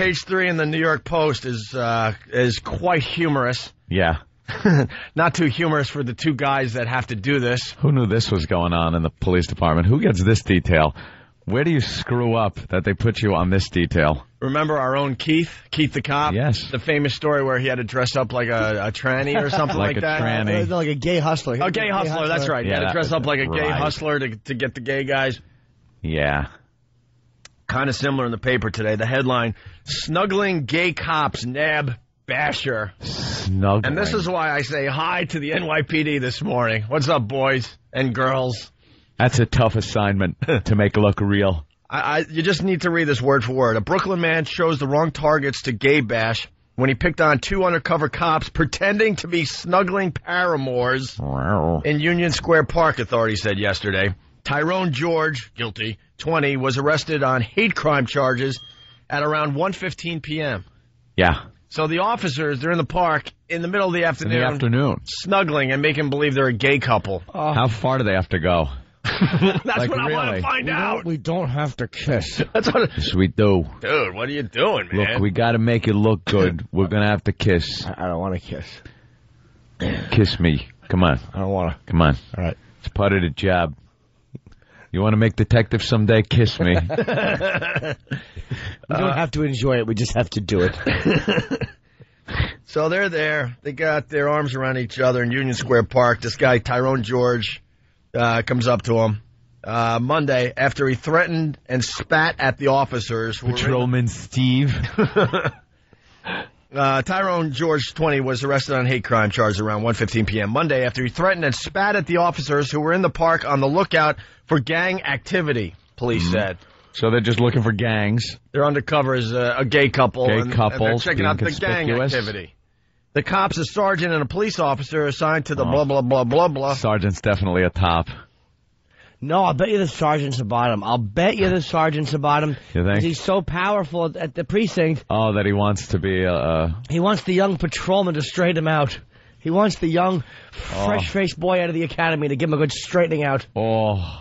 page 3 in the New York Post is quite humorous. Yeah. Not too humorous for the two guys that have to do this. Who knew this was going on in the police department? Who gets this detail? Where do you screw up that they put you on this detail? Remember our own Keith the cop? Yes. The famous story where he had to dress up like a tranny or something like that? Tranny. Like a gay hustler. A gay hustler, that's right. Yeah, he had to dress up like a gay hustler to get the gay guys. Yeah. Kind of similar in the paper today. The headline, Snuggling Gay Cops Nab Basher. Snuggling. And this is why I say hi to the NYPD this morning. What's up, boys and girls? That's a tough assignment to make it look real. You just need to read this word for word. A Brooklyn man chose the wrong targets to gay bash when he picked on 2 undercover cops pretending to be snuggling paramours in Union Square Park, authorities said yesterday. Tyrone George, guilty, 20, was arrested on hate crime charges at around 1:15 p.m. Yeah. So the officers, they're in the park in the middle of the afternoon. Snuggling and making believe they're a gay couple. How far do they have to go? That's like, what I want to find out. We don't have to kiss. That's what. Yes, we do. Dude, what are you doing, man? Look, we got to make it look good. We're going to have to kiss. I don't want to kiss. Kiss me. Come on. I don't want to. Come on. All right. It's part of the job. You want to make detective someday? Kiss me. We don't have to enjoy it. We just have to do it. So they're there. They got their arms around each other in Union Square Park. This guy, Tyrone George, comes up to him Monday after he threatened and spat at the officers. Patrolman Steve. Tyrone George, 20, was arrested on hate crime charges around 1:15 p.m. Monday after he threatened and spat at the officers who were in the park on the lookout for gang activity, police said. So they're just looking for gangs. They're undercover as a gay couple. And they're checking out the gang activity. The cops, a sergeant and a police officer assigned to the blah, blah, blah, blah, blah. Sergeant's definitely a top. No, I'll bet you the sergeant's about him. You think? He's so powerful at the precinct. Oh, that he wants to be He wants the young patrolman to straighten him out. He wants the young, fresh-faced boy out of the academy to give him a good straightening out. Oh.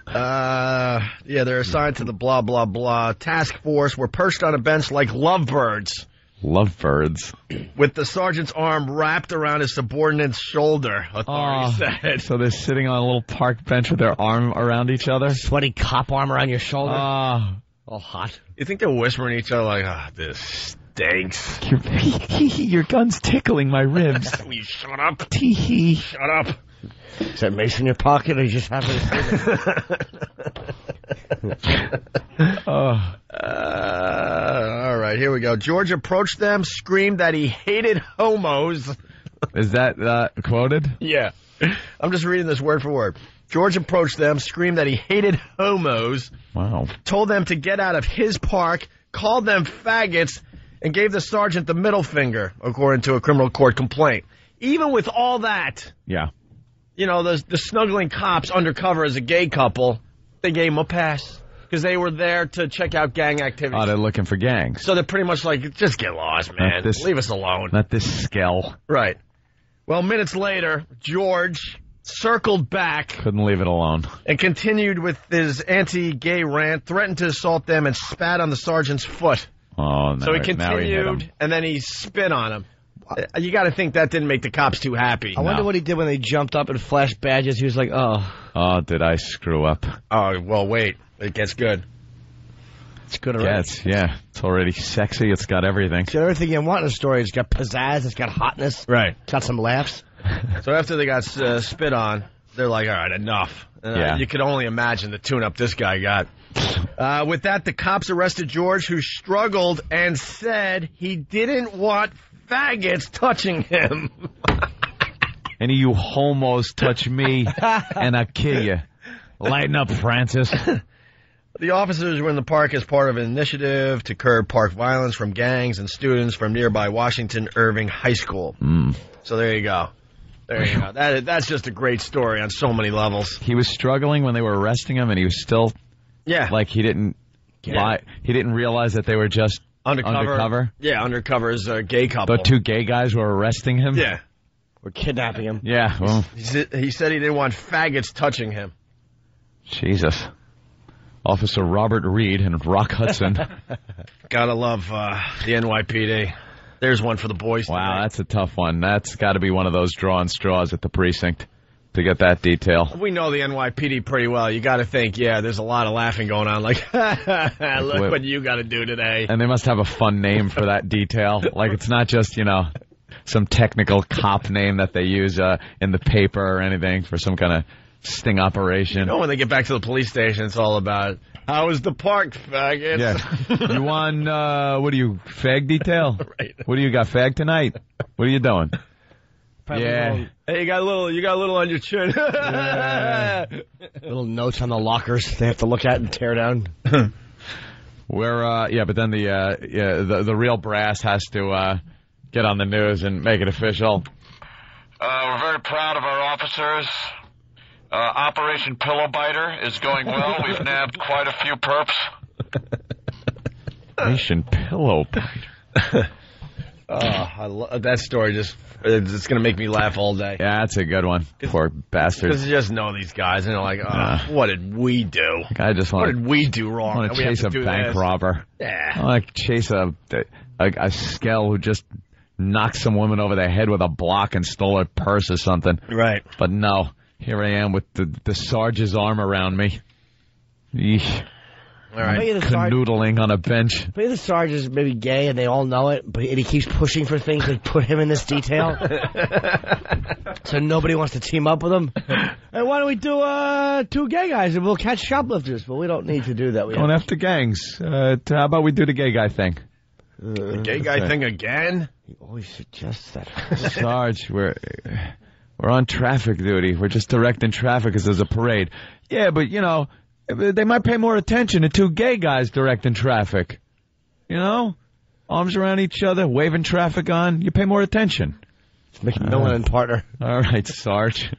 Yeah, they're assigned to the blah, blah, blah task force. Were perched on a bench like lovebirds. Lovebirds. With the sergeant's arm wrapped around his subordinate's shoulder, authorities said. So they're sitting on a little park bench with their arm around each other? Sweaty cop arm around your shoulder. All hot. You think they're whispering to each other like, this stinks. Your gun's tickling my ribs. Will you shut up? Tee-hee. Shut up. Is that mace in your pocket or you just happen to all right, here we go. George approached them, screamed that he hated homos. Is that quoted? Yeah. I'm just reading this word for word. George approached them, screamed that he hated homos. Wow. Told them to get out of his park, called them faggots, and gave the sergeant the middle finger, according to a criminal court complaint. Even with all that, yeah, you know, the snuggling cops undercover as a gay couple, they gave him a pass because they were there to check out gang activity. Oh, they're looking for gangs. So they're pretty much like, just get lost, man. Leave us alone. Not this skell. Right. Well, minutes later, George circled back. Couldn't leave it alone. And continued with his anti-gay rant, threatened to assault them, and spat on the sergeant's foot. Oh, no. So he continued, and then he spit on him. You got to think that didn't make the cops too happy. I wonder what he did when they jumped up and flashed badges. He was like, oh. Oh, did I screw up? Oh, well, wait. It gets good. It's good already. Yeah. It's already sexy. It's got everything. It's got everything you want in a story. It's got pizzazz. It's got hotness. Right. It's got some laughs. So after they got spit on, they're like, all right, enough. You could only imagine the tune-up this guy got. With that, the cops arrested George, who struggled and said he didn't want faggots touching him. Any of you homos touch me, and I kill you. Lighten up, Francis. The officers were in the park as part of an initiative to curb park violence from gangs and students from nearby Washington Irving High School. So there you go. There you go. That's just a great story on so many levels. He was struggling when they were arresting him, and he was still... Yeah. Like he didn't realize that they were just undercover. Yeah, undercover is a gay couple. The two gay guys were arresting him? Yeah. We're kidnapping him. Yeah. Well, he said he didn't want faggots touching him. Jesus. Officer Robert Reed and Rock Hudson. Gotta love the NYPD. There's one for the boys. Wow, tonight. that's a tough one. That's got to be one of those drawing straws at the precinct to get that detail. We know the NYPD pretty well. You got to think, yeah, there's a lot of laughing going on. Like, look what you got to do today. And they must have a fun name for that detail. Like, it's not just, some technical cop name that they use in the paper or anything for some kind of sting operation. When they get back to the police station, it's all about, how was the park, faggots? Yeah. You on, what are you, fag detail? Right. What do you got, fag tonight? What are you doing? Yeah. Hey, you got a little on your chin. Little notes on the lockers they have to look at and tear down. But then the real brass has to get on the news and make it official. We're very proud of our officers. Operation Pillow Biter is going well. We've nabbed quite a few perps. Operation Pillow Biter. I love that story. It's going to make me laugh all day. Yeah, that's a good one. Poor bastards. Because you just know these guys, and they're like, what did we do? I just What want did we do wrong? to that we have chase to a do bank this? robber. Yeah. I want to chase a skell who just knocked some woman over the head with a block and stole her purse or something. Right. But no, here I am with the Sarge's arm around me. Eesh. All right. Canoodling on a bench. Maybe the Sarge is maybe gay and they all know it, but he keeps pushing for things to put him in this detail. So nobody wants to team up with him. Hey, why don't we do 2 gay guys and we'll catch shoplifters? But we don't need to do that. Going after gangs. How about we do the gay guy thing? The gay guy thing again? He always suggests that. Sarge, we're on traffic duty. We're just directing traffic because there's a parade. Yeah, but, they might pay more attention to 2 gay guys directing traffic. Arms around each other, waving traffic on. You pay more attention. It's making Nolan and partner. All right, Sarge.